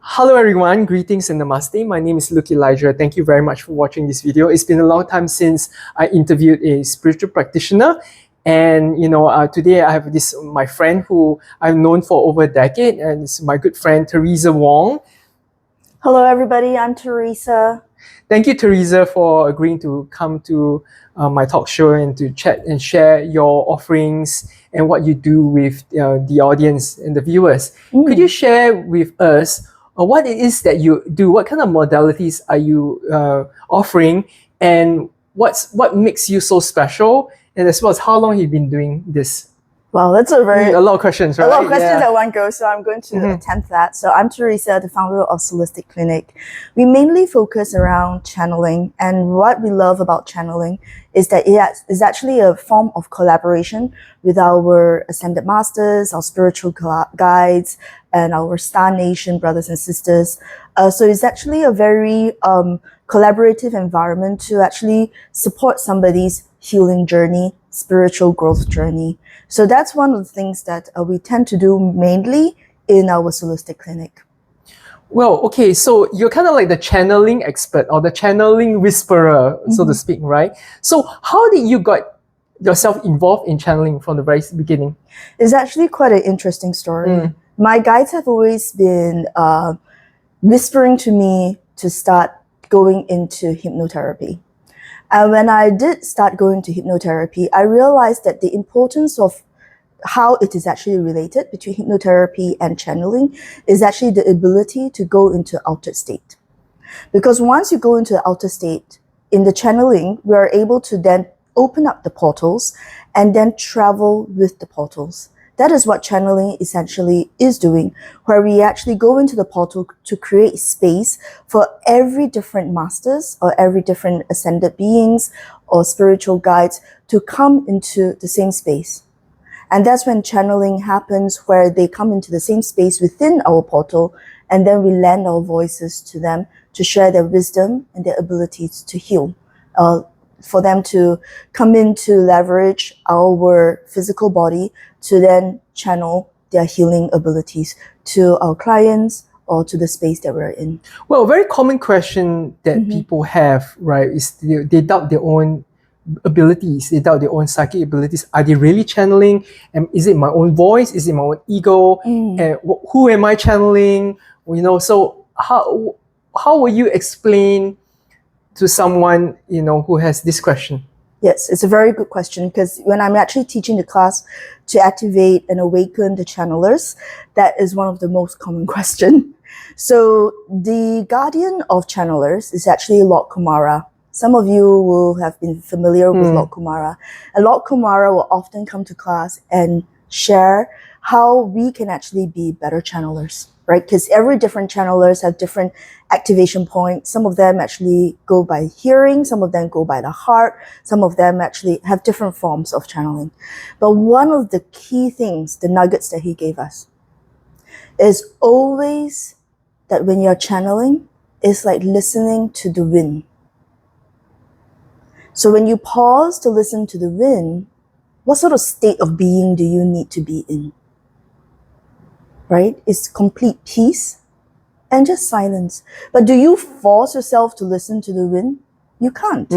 Hello everyone, greetings and namaste. My name is Luke Elijah. Thank you very much for watching this video. It's been a long time since I interviewed a spiritual practitioner, and today I have my friend who I've known for over a decade, and it's my good friend Teresa Wong. Hello everybody, I'm Teresa. Thank you, Teresa, for agreeing to come to my talk show and to chat and share your offerings and what you do with the audience and the viewers. Could you share with us what it is that you do? What kind of modalities are you offering, and what makes you so special? And as well as how long you've been doing this? Well, that's a lot of questions, right? A lot of questions at one go, so I'm going to attempt that. So I'm Teresa, the founder of Soulistic Clinic. We mainly focus around channeling, and what we love about channeling is that it is actually a form of collaboration with our ascended masters, our spiritual guides, and our Star Nation brothers and sisters. So it's actually a very collaborative environment to actually support somebody's healing journey, spiritual growth journey. So that's one of the things that we tend to do mainly in our Soulistic Clinic. Well, okay, so you're kind of like the channeling expert or the channeling whisperer, so to speak, right? So how did you got yourself involved in channeling from the very beginning? It's actually quite an interesting story. My guides have always been whispering to me to start going into hypnotherapy. And when I did start going to hypnotherapy, I realized that the importance of how it is actually related between hypnotherapy and channeling is actually the ability to go into altered state. Because once you go into the altered state, in the channeling, we are able to then open up the portals and then travel with the portals. That is what channeling essentially is doing, where we actually go into the portal to create space for every different masters or every different ascended beings or spiritual guides to come into the same space. And that's when channeling happens, where they come into the same space within our portal, and then we lend our voices to them to share their wisdom and their abilities to heal. For them to come in to leverage our physical body to then channel their healing abilities to our clients or to the space that we're in. Well, a very common question that people have, right, is they doubt their own abilities, they doubt their own psychic abilities. Are they really channeling? And is it my own voice? Is it my own ego? And who am I channeling? So how will you explain to someone who has this question? Yes, it's a very good question, because when I'm actually teaching the class to activate and awaken the channelers, that is one of the most common questions. So the guardian of channelers is actually Lord Kumara. Some of you will have been familiar with Lord Kumara. And Lord Kumara will often come to class and share how we can actually be better channelers, right? Because every different channelers have different activation points. Some of them actually go by hearing, some of them go by the heart, some of them actually have different forms of channeling. But one of the key things, the nuggets that he gave us, is always that when you're channeling, it's like listening to the wind. So when you pause to listen to the wind, what sort of state of being do you need to be in? Right? It's complete peace and just silence. But do you force yourself to listen to the wind? You can't.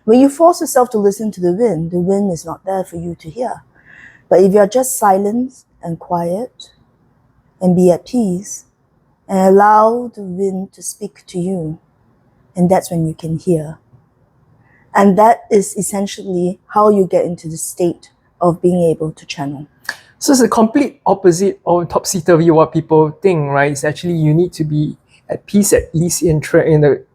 When you force yourself to listen to the wind is not there for you to hear. But if you're just silent and quiet and be at peace and allow the wind to speak to you, and that's when you can hear. And that is essentially how you get into the state of being able to channel. So it's a complete opposite or topsy-turvy view what people think, right? It's actually you need to be at peace, at ease,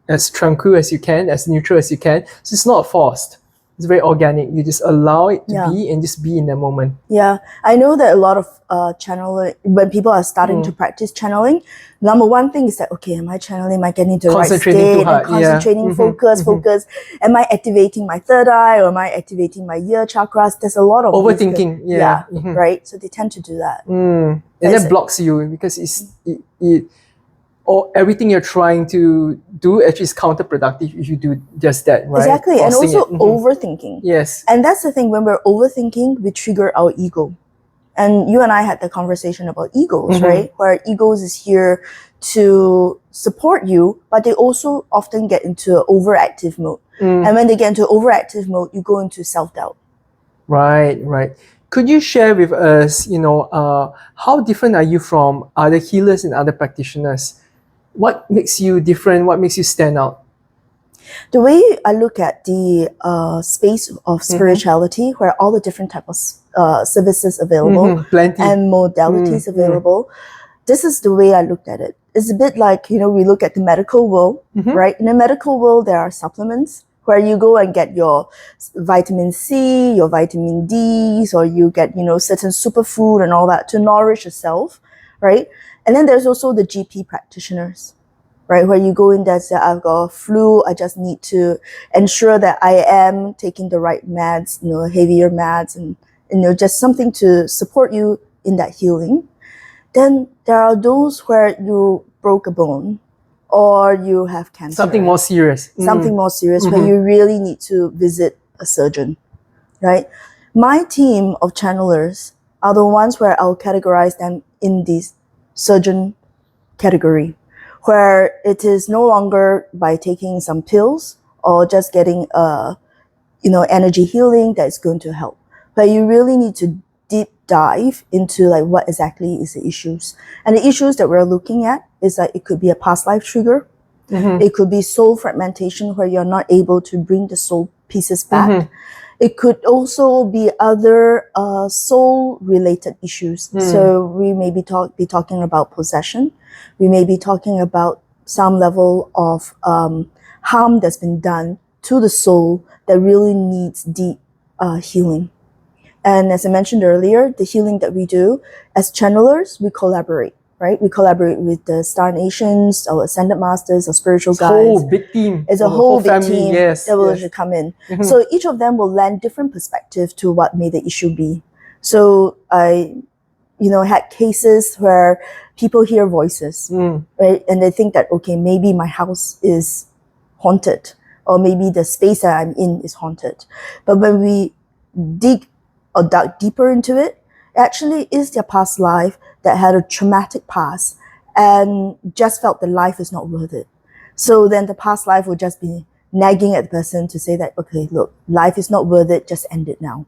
as tranquil as you can, as neutral as you can. So it's not forced. It's very organic. You just allow it to be and just be in the moment. Yeah, I know that a lot of channeling, when people are starting to practice channeling, number one thing is that, okay, am I channeling? Am I getting into the right state? Concentrating, focus. Am I activating my third eye, or am I activating my ear chakras? There's a lot of overthinking. Right? So they tend to do that. And that blocks you, because or everything you're trying to do actually is counterproductive if you do just that, right? Exactly, and also overthinking. Yes. And that's the thing, when we're overthinking, we trigger our ego. And you and I had the conversation about egos, Mm-hmm. right? Where egos is here to support you, but they also often get into overactive mode. And when they get into overactive mode, you go into self-doubt. Right. Could you share with us, how different are you from other healers and other practitioners? What makes you different? What makes you stand out? The way I look at the space of spirituality, where all the different types of services available Plenty. and modalities available, this is the way I looked at it. It's a bit like, we look at the medical world, right? In the medical world, there are supplements where you go and get your vitamin C, your vitamin Ds, or you get, certain superfood and all that to nourish yourself, right? And then there's also the GP practitioners, right? Where you go in there and say, I've got a flu, I just need to ensure that I am taking the right meds, heavier meds, and, just something to support you in that healing. Then there are those where you broke a bone or you have cancer. Something more serious. Something more serious where you really need to visit a surgeon, right? My team of channelers are the ones where I'll categorize them in this surgeon category, where it is no longer by taking some pills or just getting energy healing that is going to help. But you really need to deep dive into like what exactly is the issues. And the issues that we're looking at is that it could be a past life trigger. It could be soul fragmentation where you're not able to bring the soul pieces back. It could also be other soul related issues. So we may be talking about possession. We may be talking about some level of harm that's been done to the soul that really needs deep healing. And as I mentioned earlier, the healing that we do as channelers, we collaborate, right? We collaborate with the Star Nations, our Ascended Masters, our spiritual guides. Whole big team. It's a whole big family, team yes, that will come in. So each of them will lend different perspective to what may the issue be. So I, had cases where people hear voices, right? And they think that, okay, maybe my house is haunted or maybe the space that I'm in is haunted. But when we dig or dug deeper into it, actually is their past life that had a traumatic past and just felt that life is not worth it. So then the past life will just be nagging at the person to say that, okay, look, life is not worth it, just end it now.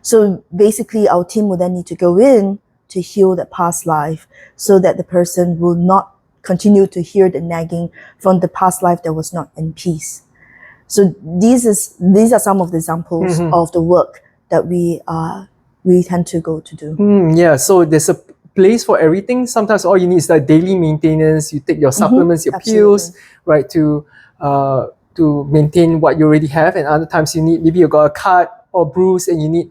So basically our team will then need to go in to heal the past life so that the person will not continue to hear the nagging from the past life that was not in peace. So these are some of the examples of the work that we tend to go to do. Yeah, so there's a place for everything. Sometimes all you need is like daily maintenance. You take your supplements, your pills, right, to maintain what you already have. And other times you need, maybe you got a cut or bruise and you need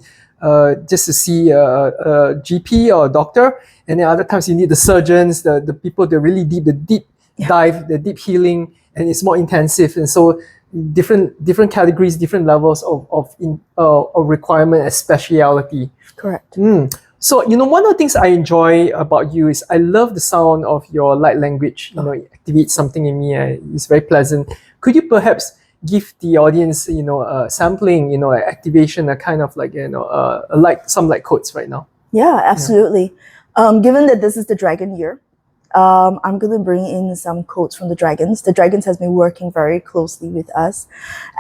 just to see a GP or a doctor. And then other times you need the surgeons, the people that really deep dive, the deep healing, and it's more intensive. And so different categories, different levels of requirement and speciality. Correct. So, one of the things I enjoy about you is I love the sound of your light language. It activates something in me. It's very pleasant. Could you perhaps give the audience, a sampling, an activation, a kind of like, some light codes right now? Yeah, absolutely. Given that this is the dragon year, I'm going to bring in some quotes from the dragons. The dragons has been working very closely with us.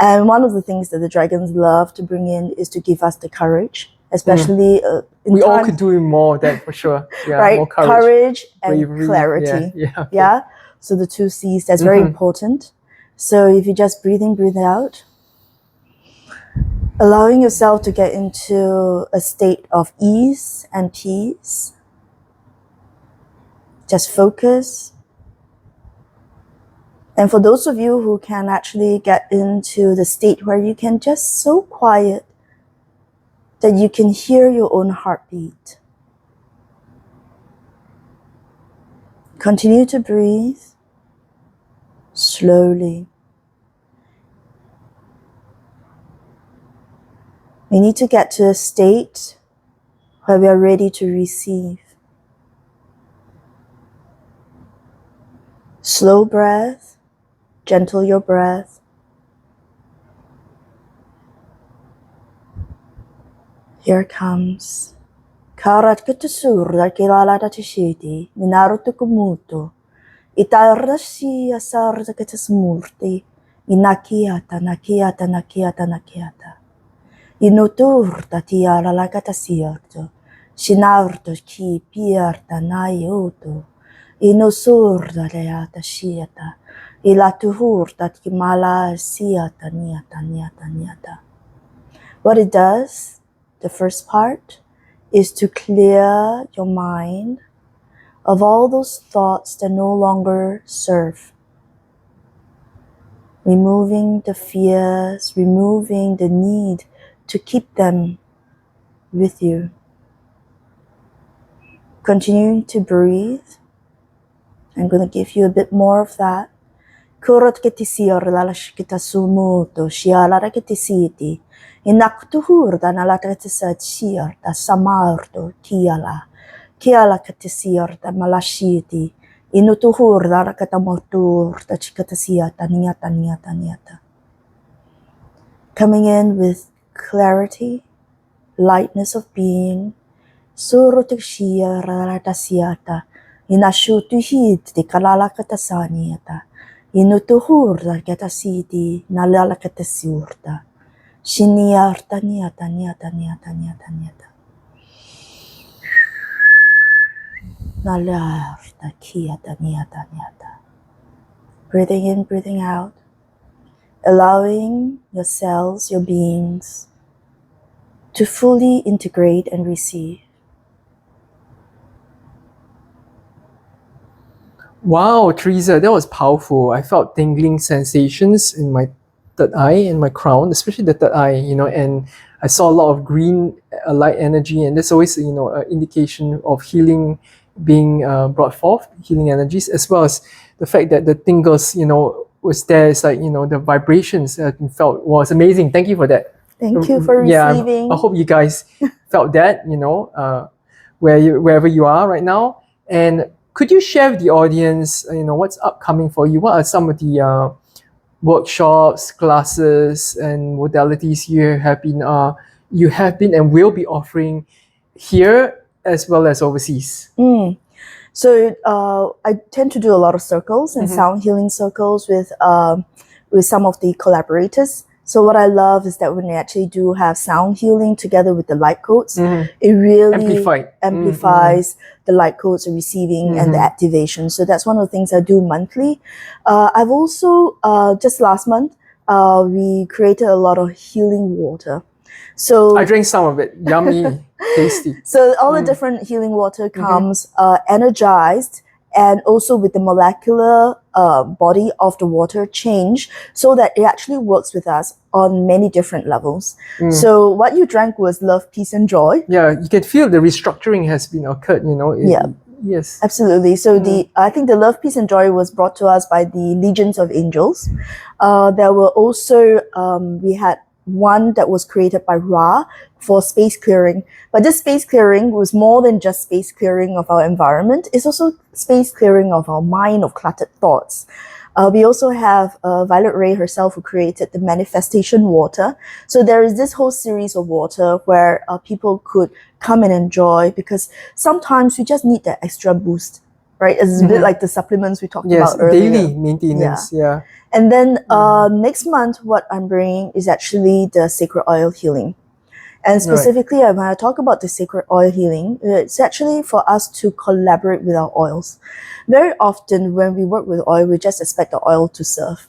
And one of the things that the dragons love to bring in is to give us the courage, especially we all could do more of that for sure. Yeah, right? More courage and bravery, clarity. Okay. Yeah. So the 2 C's, that's very important. So if you just breathe in, breathe out, allowing yourself to get into a state of ease and peace. Just focus. And for those of you who can actually get into the state where you can just so quiet that you can hear your own heartbeat. Continue to breathe slowly. We need to get to a state where we are ready to receive. Slow breath, gentle your breath. Here it comes. Karat ketusur kilala tatishiti, minaruto kumuto. Itarasi asarta ketasmurti, inakiata, nakiata, nakiata, nakiata. Inuturta tiara la katasierto, shinarto ki pierta naioto. Inusurda leata shiata, ilatuhurta kimala siata niata, niata, niata. What it does, the first part, is to clear your mind of all those thoughts that no longer serve. Removing the fears, removing the need to keep them with you. Continuing to breathe. I'm going to give you a bit more of that. Kurot ketisir lalash kitasumoto, shialara ketisiti. Inaktuhur da nalatakasat shir da samarto kiala. Kiala ketisir da malashiti. Inutuhur da rakatamotur da chikatasiata niata niata niata. Coming in with clarity, lightness of being. Surutik shir ralatasiata. Inashutuhit di kalala katasaniata. Inutuhurda ketasiti nalala ketasiurta. Shiniarta niata niata niata niata niata. Nalarta kiata niata niata. Breathing in, breathing out. Allowing your cells, your beings, to fully integrate and receive. Wow, Teresa, that was powerful. I felt tingling sensations in my third eye and my crown, especially the third eye, and I saw a lot of green light energy, and that's always, an indication of healing being brought forth, healing energies, as well as the fact that the tingles, was there. It's like, the vibrations that I felt was amazing. Thank you for that. Thank you for receiving. I hope you guys felt that, wherever you are right now. And could you share with the audience, what's upcoming for you? What are some of the workshops, classes, and modalities you have been and will be offering here as well as overseas? So I tend to do a lot of circles and sound healing circles with some of the collaborators. So what I love is that when they actually do have sound healing together with the light codes, it really amplifies the light codes, the receiving and the activation. So that's one of the things I do monthly. I've also, just last month, we created a lot of healing water. So I drank some of it. Yummy, tasty. So all the different healing water comes energized, and also with the molecular body of the water change, so that it actually works with us on many different levels. So what you drank was love, peace, and joy. Yeah, you can feel the restructuring has been occurred, Yes. Absolutely. So I think the love, peace, and joy was brought to us by the legions of angels. There were also, we had one that was created by Ra for space clearing. But this space clearing was more than just space clearing of our environment. It's also space clearing of our mind, of cluttered thoughts. We also have Violet Ray herself, who created the manifestation water. So there is this whole series of water where people could come and enjoy, because sometimes we just need that extra boost, right? It's a bit like the supplements we talked about earlier. Daily maintenance, yeah. And then next month, what I'm bringing is actually the sacred oil healing. And specifically, when I talk about the sacred oil healing, it's actually for us to collaborate with our oils. Very often when we work with oil, we just expect the oil to serve,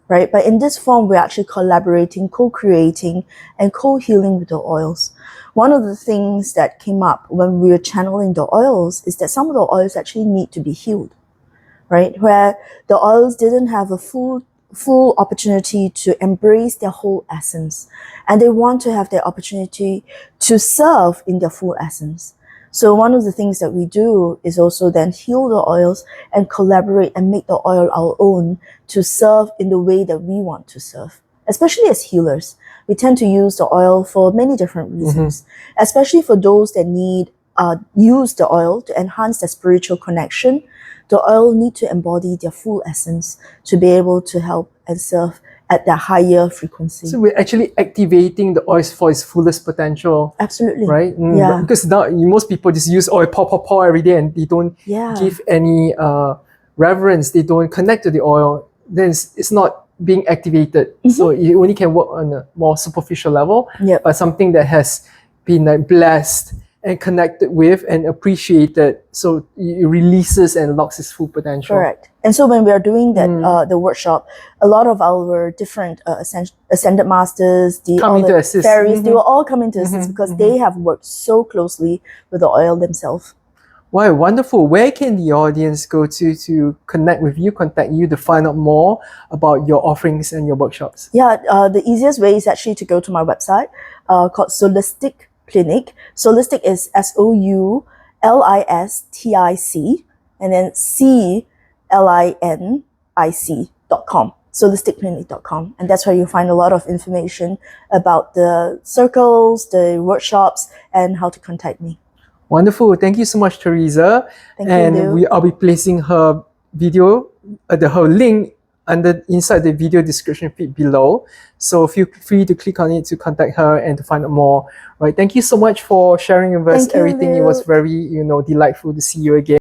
right? But in this form, we're actually collaborating, co-creating, and co-healing with the oils. One of the things that came up when we were channeling the oils is that some of the oils actually need to be healed, right? Where the oils didn't have a full opportunity to embrace their whole essence, and they want to have their opportunity to serve in their full essence. So one of the things that we do is also then heal the oils and collaborate and make the oil our own to serve in the way that we want to serve. Especially as healers, we tend to use the oil for many different reasons, especially for those that need use the oil to enhance their spiritual connection. The oil need to embody their full essence to be able to help and serve at the higher frequency. So we're actually activating the oil for its fullest potential, Absolutely. right? Yeah. Because now most people just use oil, pour every day, and they don't Yeah. give any reverence. They don't connect to the oil. Then it's not being activated. So it only can work on a more superficial level. Yep. But something that has been like blessed and connected with and appreciated, so it releases and unlocks its full potential. Correct. And so when we are doing that the workshop, a lot of our different ascended masters, Come in to assist. fairies, they will all come in to assist because they have worked so closely with the oil themselves. Wow, wonderful. Where can the audience go to connect with you, contact you to find out more about your offerings and your workshops? Yeah, the easiest way is actually to go to my website called Soulistic Clinic. Soulistic is Soulistic, and then CLINIC.com. Soulisticclinic.com, and that's where you'll find a lot of information about the circles, the workshops, and how to contact me. Wonderful. Thank you so much, Teresa. Thank and you. I'll be placing her video, her link inside the video description feed below. So feel free to click on it to contact her and to find out more. Right. Thank you so much for sharing with us Thank you, everything. It was Luke. very, delightful to see you again.